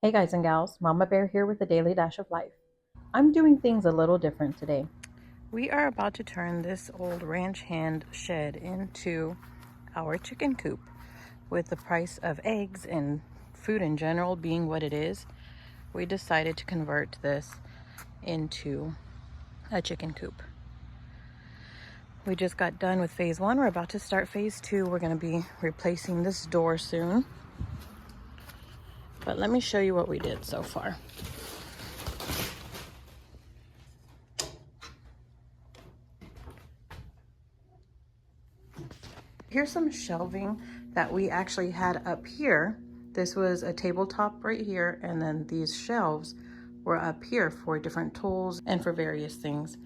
Hey guys and gals, Mama Bear here with a daily dash of life. I'm doing things a little different today. We are about to turn this old ranch hand shed into our chicken coop. With the price of eggs and food in general being what it is, we decided to convert this into a chicken coop. We just got done with phase one. We're about to start phase two. We're going to be replacing this door soon. But let me show you what we did so far. Here's some shelving that we actually had up here. This was a tabletop right here, and then these shelves were up here for different tools and for various things.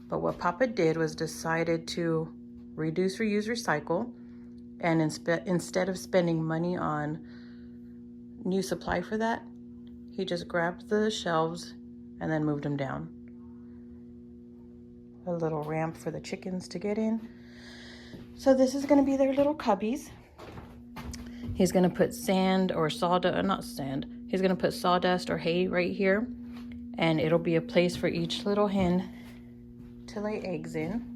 But what Papa did was decided to reduce, reuse, recycle, and instead of spending money on new supply for that, he just grabbed the shelves and then moved them down. A little ramp for the chickens to get in. So this is going to be their little cubbies. He's going to put sand or sawdust, not sand. He's going to put sawdust or hay right here, and it'll be a place for each little hen to lay eggs in.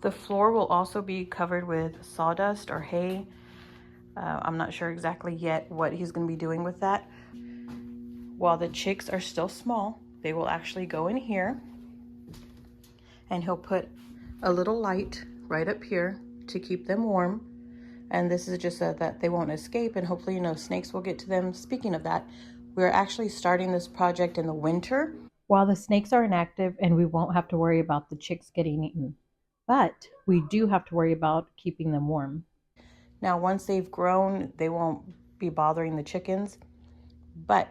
The floor will also be covered with sawdust or hay. I'm not sure exactly yet what he's going to be doing with that. While the chicks are still small, they will actually go in here, and he'll put a little light right up here to keep them warm. And this is just so that they won't escape, and hopefully, snakes will get to them. Speaking of that, we're actually starting this project in the winter while the snakes are inactive, and we won't have to worry about the chicks getting eaten. But we do have to worry about keeping them warm. Now, once they've grown, they won't be bothering the chickens, but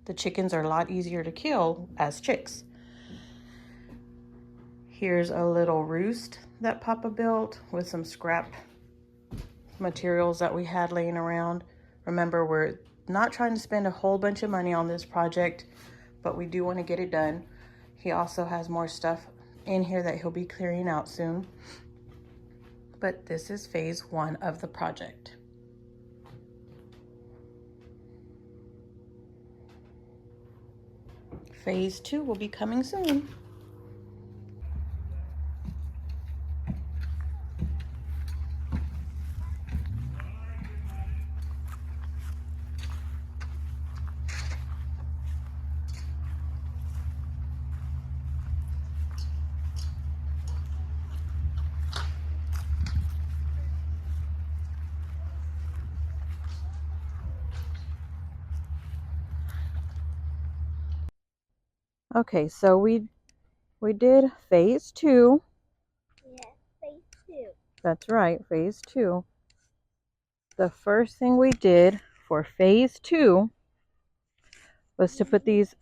the chickens are a lot easier to kill as chicks. Here's a little roost that Papa built with some scrap materials that we had laying around. Remember, we're not trying to spend a whole bunch of money on this project, but we do want to get it done. He also has more stuff in here that he'll be clearing out soon. But this is phase one of the project. Phase two will be coming soon. Okay, so we did phase two. Yeah, phase two. That's right, phase two. The first thing we did for phase two was to put these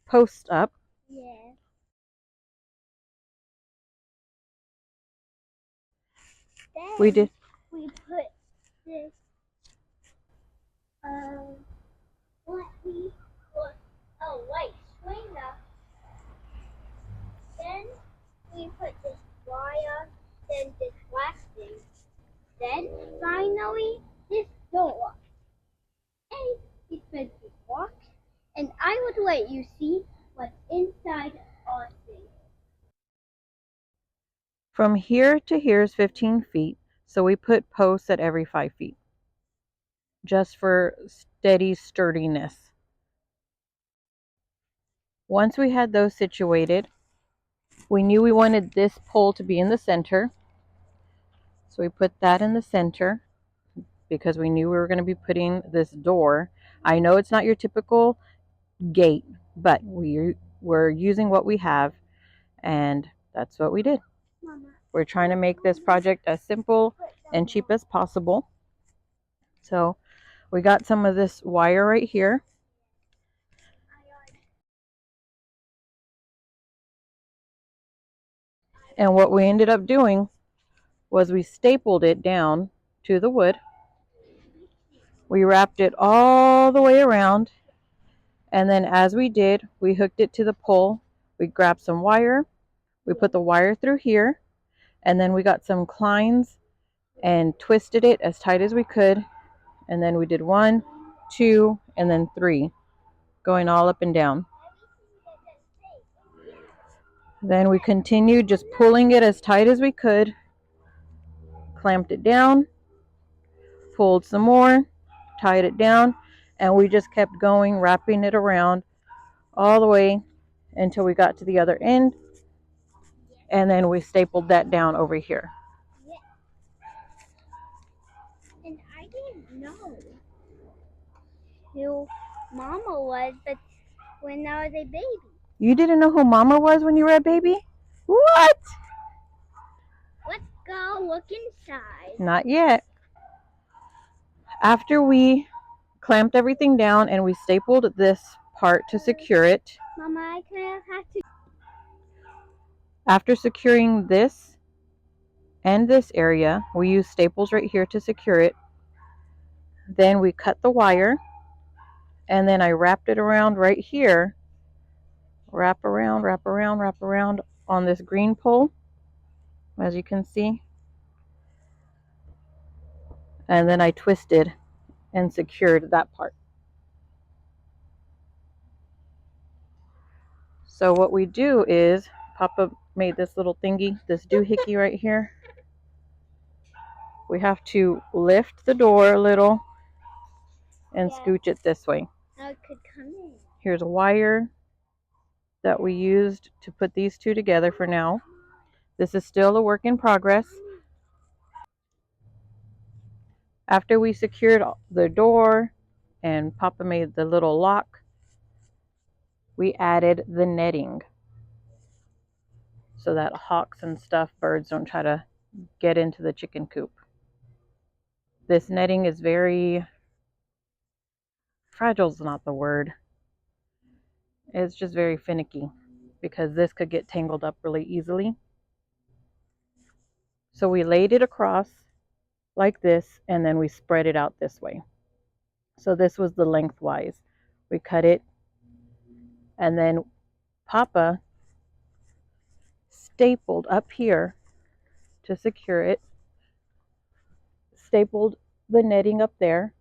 posts up. Yeah. Then We did. We put this. What we put a white swing up. Then we put this wire. Then this black thing. Then finally this door. And he put this box. And I would let you see what's inside our thing. From here to here is 15 feet, so we put posts at every 5 feet, just for steady sturdiness. Once we had those situated, we knew we wanted this pole to be in the center, so we put that in the center because we knew we were going to be putting this door. I know it's not your typical gate, but we're using what we have, and that's what we did. Mama. We're trying to make this project as simple and cheap as possible. So we got some of this wire right here. And what we ended up doing was we stapled it down to the wood. We wrapped it all the way around. And then as we did, we hooked it to the pole. We grabbed some wire. We put the wire through here. And then we got some Kleins and twisted it as tight as we could. And then we did 1, 2, and then 3, going all up and down. Then we continued just pulling it as tight as we could, clamped it down, pulled some more, tied it down, and we just kept going, wrapping it around all the way until we got to the other end, and then we stapled that down over here. Yeah. And I didn't know who Mama was, but when I was a baby. You didn't know who Mama was when you were a baby? What? Let's go look inside. Not yet. After we clamped everything down and we stapled this part to secure it. Mama, I kind of have to. After securing this and this area, we used staples right here to secure it. Then we cut the wire, and then I wrapped it around right here. Wrap around, wrap around, wrap around on this green pole, as you can see. And then I twisted and secured that part. So what we do is, Papa made this little thingy, this doohickey right here. We have to lift the door a little and scooch it this way. Now it could come in. Here's a wire that we used to put these two together for now. This is still a work in progress. After we secured the door and Papa made the little lock, we added the netting so that hawks and stuff, birds don't try to get into the chicken coop. This netting is very fragile, is not the word. It's just very finicky because this could get tangled up really easily. So we laid it across like this, and then we spread it out this way. So this was the lengthwise. We cut it, and then Papa stapled up here to secure it, stapled the netting up there.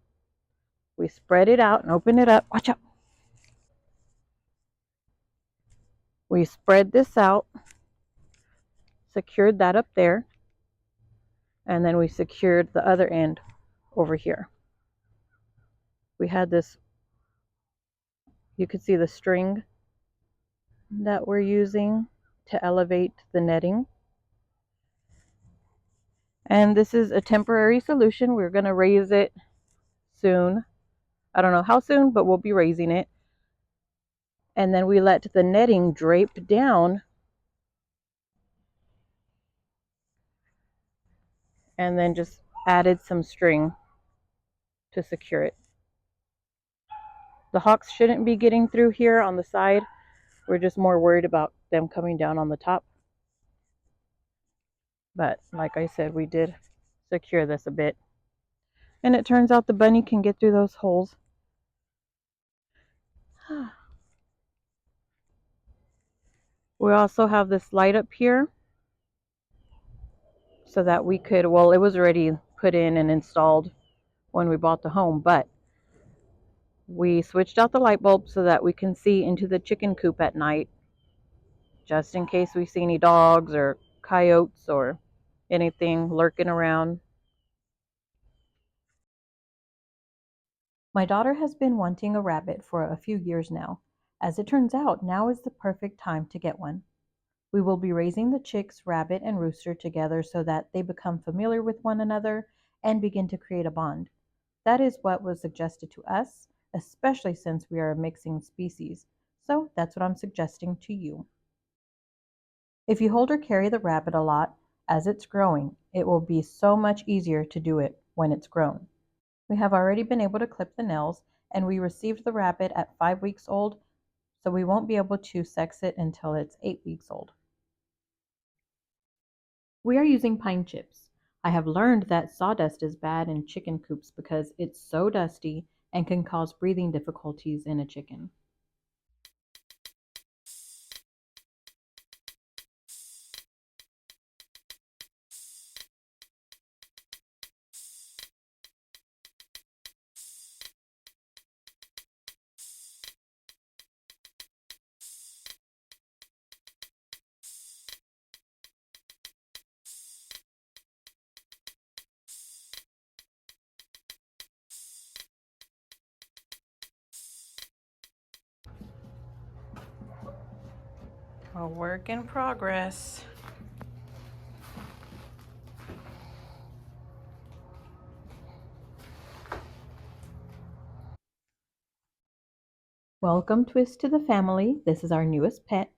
We spread it out and open it up. Watch out. We spread this out, secured that up there, and then we secured the other end over here. We had this, you could see the string that we're using to elevate the netting. And this is a temporary solution. We're going to raise it soon. I don't know how soon, but we'll be raising it. And then we let the netting drape down, and then just added some string to secure it. The hawks shouldn't be getting through here on the side. We're just more worried about them coming down on the top. But like I said, we did secure this a bit. And it turns out the bunny can get through those holes. We also have this light up here so that we could, well, it was already put in and installed when we bought the home, but we switched out the light bulb so that we can see into the chicken coop at night, just in case we see any dogs or coyotes or anything lurking around. My daughter has been wanting a rabbit for a few years now. As it turns out, now is the perfect time to get one. We will be raising the chicks, rabbit, and rooster together so that they become familiar with one another and begin to create a bond. That is what was suggested to us, especially since we are a mixing species. So that's what I'm suggesting to you. If you hold or carry the rabbit a lot as it's growing, it will be so much easier to do it when it's grown. We have already been able to clip the nails, and we received the rabbit at 5 weeks old, so we won't be able to sex it until it's 8 weeks old. We are using pine chips. I have learned that sawdust is bad in chicken coops because it's so dusty and can cause breathing difficulties in a chicken. A work in progress. Welcome, Twist, to the family. This is our newest pet.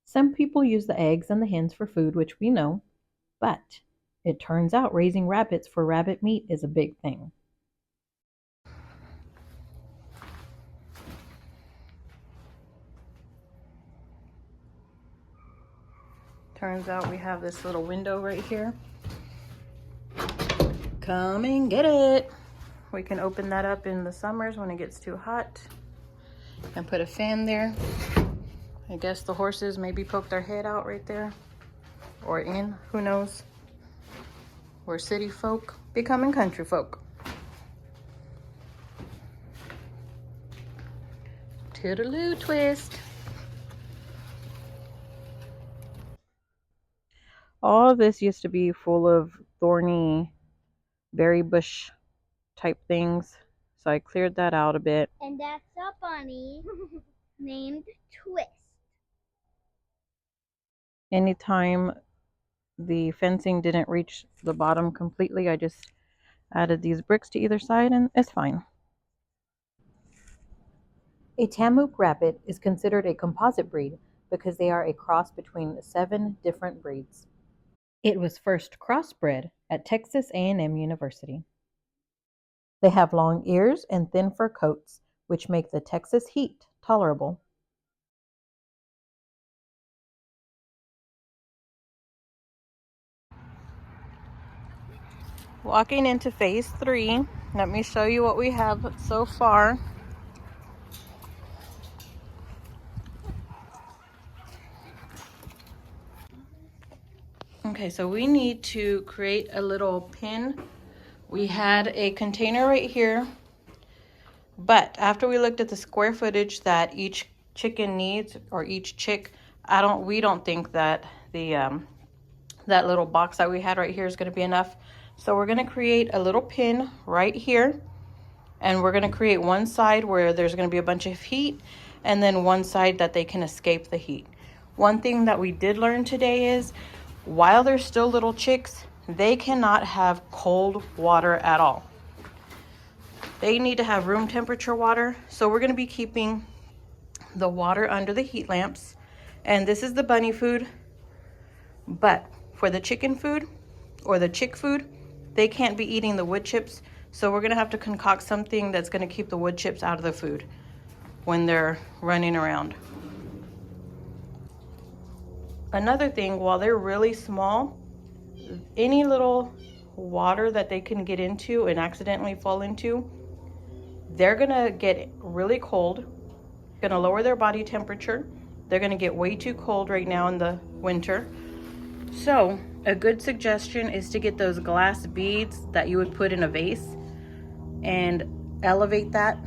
Some people use the eggs and the hens for food, which we know, but it turns out raising rabbits for rabbit meat is a big thing. Turns out we have this little window right here. Come and get it. We can open that up in the summers when it gets too hot and put a fan there. I guess the horses maybe poke their head out right there or in, who knows. We're city folk becoming country folk. Toodaloo, Twist. All of this used to be full of thorny berry bush type things, so I cleared that out a bit. And that's a bunny named Twist. Anytime the fencing didn't reach the bottom completely, I just added these bricks to either side and it's fine. A Tamuk rabbit is considered a composite breed because they are a cross between 7 different breeds. It was first crossbred at Texas A&M University. They have long ears and thin fur coats, which make the Texas heat tolerable. Walking into phase 3, let me show you what we have so far. Okay, so we need to create a little pen. We had a container right here, but after we looked at the square footage that each chicken needs, or each chick, we don't think that the that little box that we had right here is going to be enough. So we're going to create a little pin right here, and we're going to create one side where there's going to be a bunch of heat, and then one side that they can escape the heat. One thing that we did learn today is, while they're still little chicks, they cannot have cold water at all. They need to have room temperature water. So we're going to be keeping the water under the heat lamps. And this is the bunny food. But for the chicken food or the chick food, they can't be eating the wood chips. So we're going to have to concoct something that's going to keep the wood chips out of the food when they're running around. Another thing, while they're really small, any little water that they can get into and accidentally fall into, they're gonna get really cold, gonna lower their body temperature. They're gonna get way too cold right now in the winter. So a good suggestion is to get those glass beads that you would put in a vase and elevate that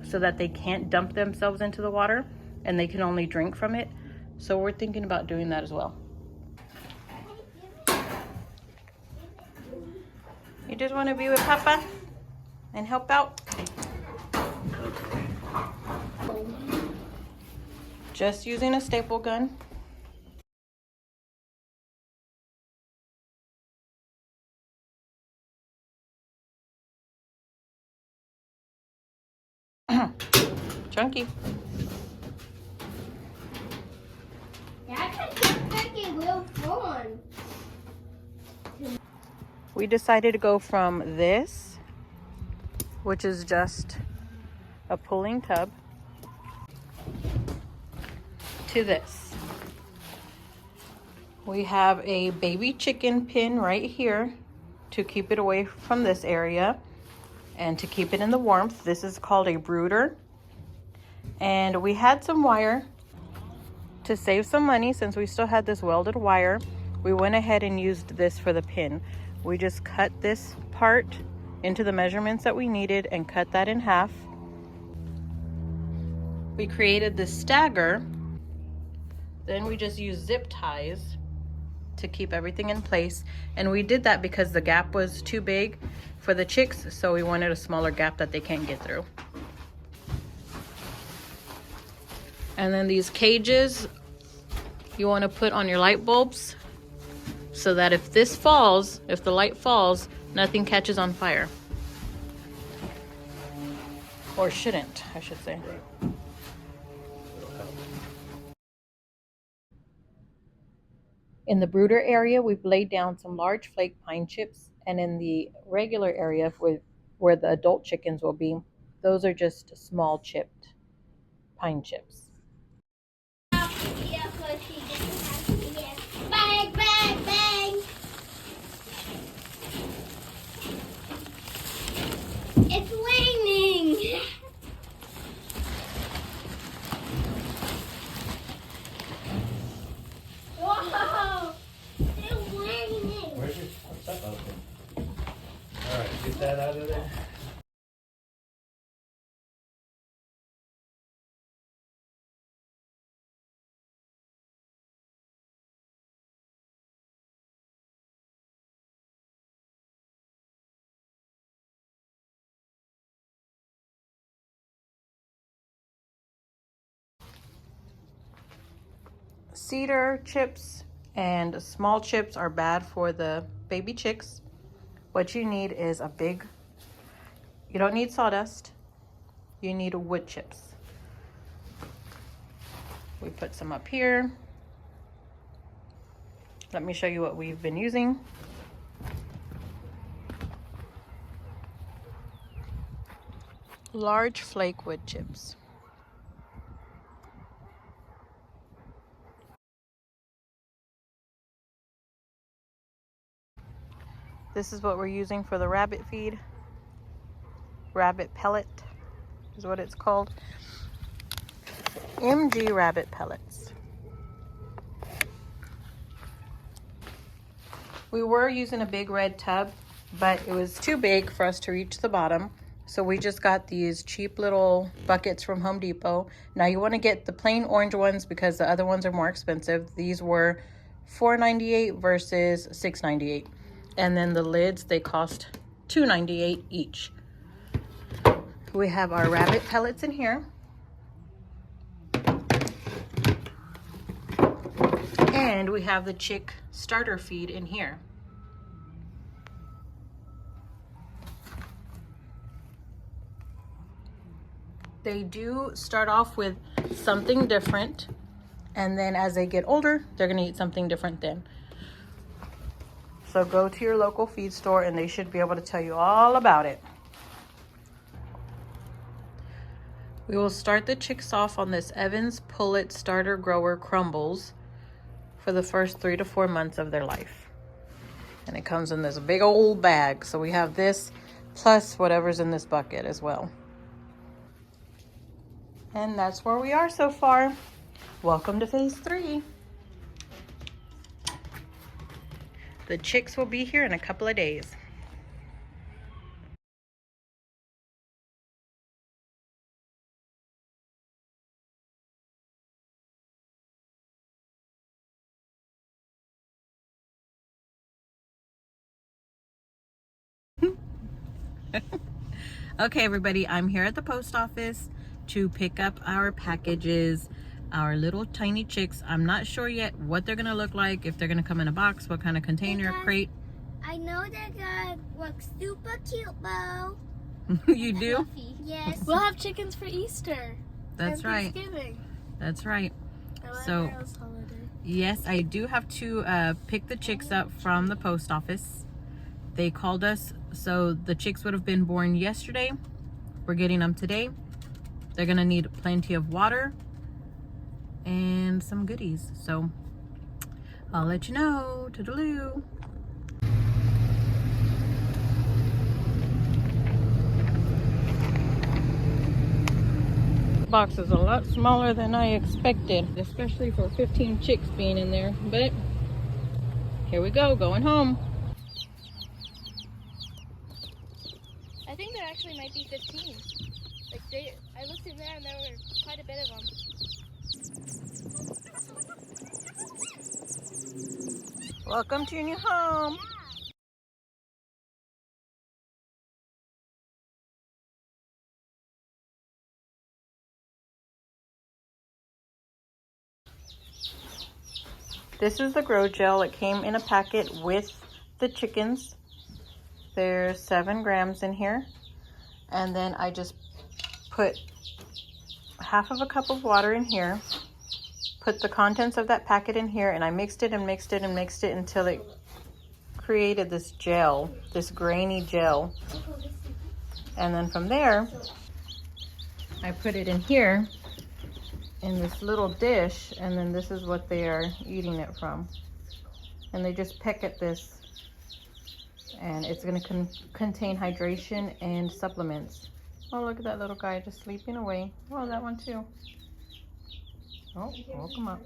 so that they can't dump themselves into the water and they can only drink from it. So we're thinking about doing that as well. You just want to be with Papa and help out? Just using a staple gun. Chunky. We decided to go from this, which is just a pulling tub, to this. We have a baby chicken pin right here to keep it away from this area and to keep it in the warmth. This is called a brooder. And we had some wire to save some money. Since we still had this welded wire, we went ahead and used this for the pin. We just cut this part into the measurements that we needed and cut that in half. We created this stagger. Then we just used zip ties to keep everything in place. And we did that because the gap was too big for the chicks, so we wanted a smaller gap that they can't get through. And then these cages you want to put on your light bulbs so that if this falls, if the light falls, nothing catches on fire. Or shouldn't, I should say. In the brooder area, we've laid down some large flake pine chips, and in the regular area where the adult chickens will be, those are just small chipped pine chips. Bang, bang, bang. It's raining. Whoa, it's raining. Where's your stuff out there? All right, get that out of there. Cedar chips and small chips are bad for the baby chicks. What you need is you don't need sawdust, you need wood chips. We put some up here. Let me show you what we've been using. Large flake wood chips. This is what we're using for the rabbit feed. Rabbit pellet is what it's called. MG rabbit pellets. We were using a big red tub, but it was too big for us to reach the bottom. So we just got these cheap little buckets from Home Depot. Now you want to get the plain orange ones because the other ones are more expensive. These were $4.98 versus $6.98. And then the lids, they cost $2.98 each. We have our rabbit pellets in here. And we have the chick starter feed in here. They do start off with something different, and then as they get older, they're gonna eat something different then. So go to your local feed store and they should be able to tell you all about it. We will start the chicks off on this Evans Pullet Starter Grower Crumbles for the first 3 to 4 months of their life. And it comes in this big old bag. So we have this plus whatever's in this bucket as well. And that's where we are so far. Welcome to phase 3. The chicks will be here in a couple of days. Okay, everybody, I'm here at the post office to pick up our packages, our little tiny chicks. I'm not sure yet what they're gonna look like, if they're gonna come in a box, what kind of container, crate. I know they're gonna look super cute, though. You do? Fluffy. Yes. We'll have chickens for Easter. That's and right. Thanksgiving. That's right. So, So, yes, I do have to pick the chicks up from the post office. They called us, so the chicks would have been born yesterday. We're getting them today. They're gonna need plenty of water and some goodies. So I'll let you know. Toodaloo. Box is a lot smaller than I expected, especially for 15 chicks being in there. But here we go, going home. I think there actually might be 15. I looked in there and there were quite a bit of them. Welcome to your new home. This is the Gro Gel. It came in a packet with the chickens. There's 7 grams in here. And then I just put half of a cup of water in here. Put the contents of that packet in here, and I mixed it and mixed it and mixed it until it created this gel, this grainy gel. And then from there, I put it in here in this little dish, and then this is what they are eating it from. And they just peck at this, and it's going to contain hydration and supplements. Oh, look at that little guy just sleeping away. Oh, that one too. Oh, woke him up.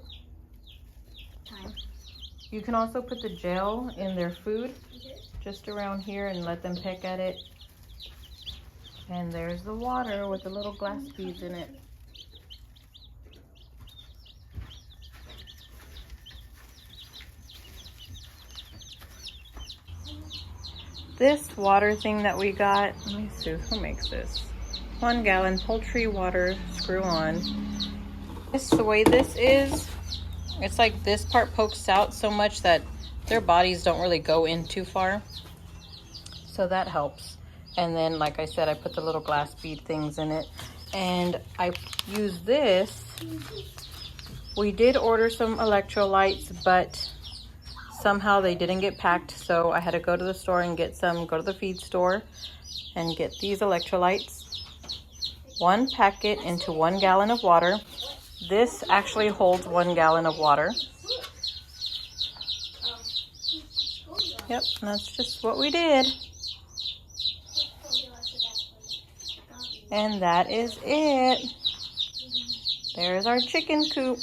You can also put the gel in their food, just around here, and let them peck at it. And there's the water with the little glass beads in it. This water thing that we got, let me see, who makes this? 1 gallon poultry water screw on. The way this is, it's like this part pokes out so much that their bodies don't really go in too far. So that helps. And then, like I said, I put the little glass bead things in it. And I use this. We did order some electrolytes, but somehow they didn't get packed. So I had to go to the store and get some, go to the feed store and get these electrolytes. 1 packet into 1 gallon of water. This actually holds 1 gallon of water. Yep, that's just what we did. And that is it. There's our chicken coop.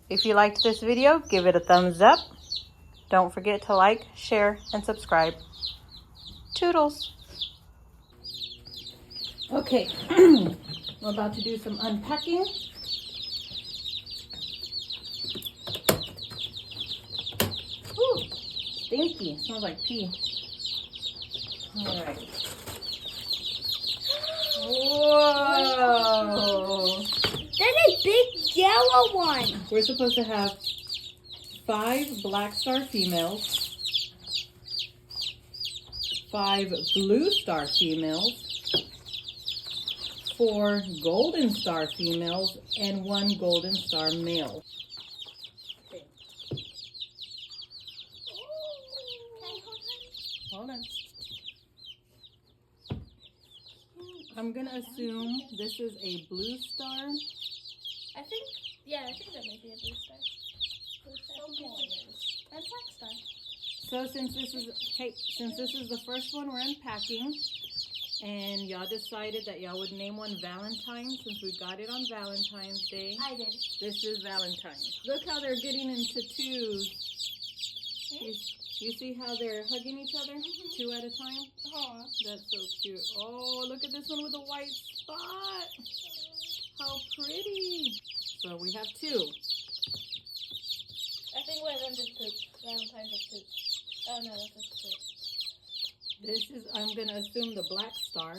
If you liked this video, give it a thumbs up. Don't forget to like, share, and subscribe. Toodles. Okay, we're about to do some unpacking. Ooh, stinky. Smells like pee. All right. Whoa. There's a big yellow one. We're supposed to have 5 black star females, 5 blue star females, 4 golden star females, and 1 golden star male. Okay. Hold on. I'm gonna assume this is a blue star. I think that might be a blue star. Blue star. And black star. So since this is the first one we're unpacking, and y'all decided that y'all would name one Valentine since we got it on Valentine's Day. I did. This is Valentine. Look how they're getting into 2s. You see how they're hugging each other 2 at a time? Aww. That's so cute. Oh, look at this one with a white spot. How pretty. So we have 2. I think one of them just pooped. Valentine's just pooped. Oh no, that's just poop. This is, I'm going to assume, the black star. It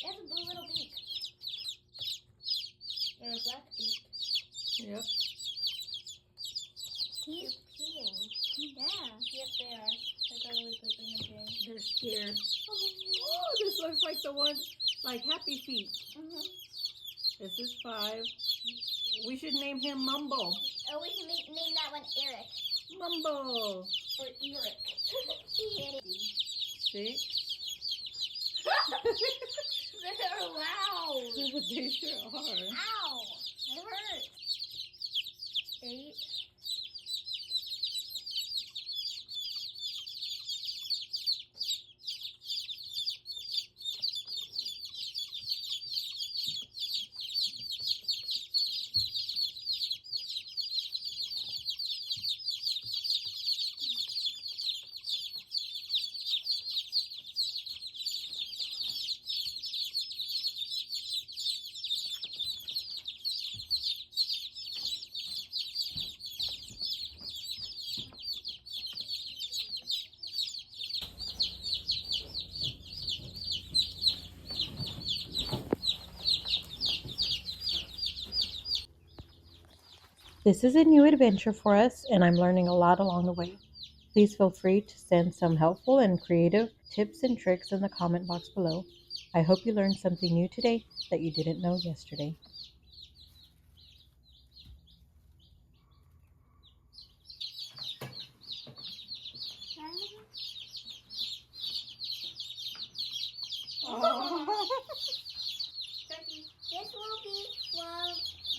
has a blue little beak. Or a black beak. Yep. He's peeing. Yeah. Yep, they are. They're totally pooping and peeing. They're scared. Oh, this looks like the one, like Happy Feet. This is 5. We should name him Mumbo. Oh, we can name that one Eric. Mumbo. Or Eric. 6. They're loud. They sure are. Ow! It hurts. 8. This is a new adventure for us, and I'm learning a lot along the way. Please feel free to send some helpful and creative tips and tricks in the comment box below. I hope you learned something new today that you didn't know yesterday.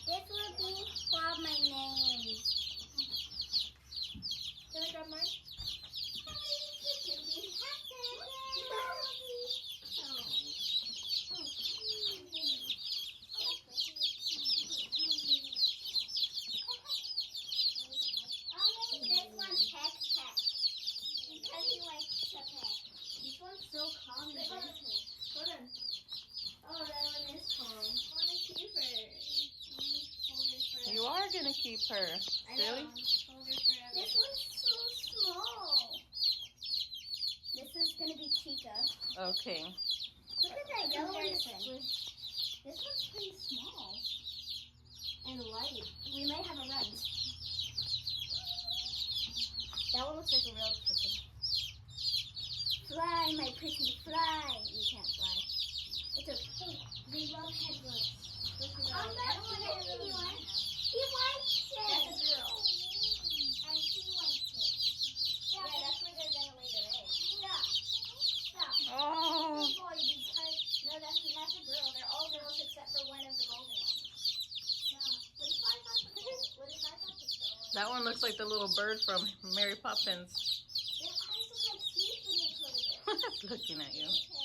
This will be for my name. Can I grab mine? This one's peck peck. Because he likes to peck. This one's so calm and gentle. Hold on. Oh, that one is calm. I want to keep her. Hold her forever. You are gonna keep her. I Really? know. Hold her forever. This one's so small. This is gonna be Chica. Okay. Look at that yellow one. This one's pretty small and light. We might have a run. That one looks like a real chicken. Fly, my pretty, fly. You can't fly. It's okay. We love headless. I'm not taking you one. He likes it. That's a girl. And she likes it. Yeah, that's where they're gonna lay their eggs. Stop. Stop. Oh. Good boy, because no, that's a girl. They're all girls except for one of the golden ones. No. What if I thought the girl? What if I thought the girl? That one looks like the little bird from Mary Poppins. Their eyes look like sleep when they close it. Looking at you. Okay.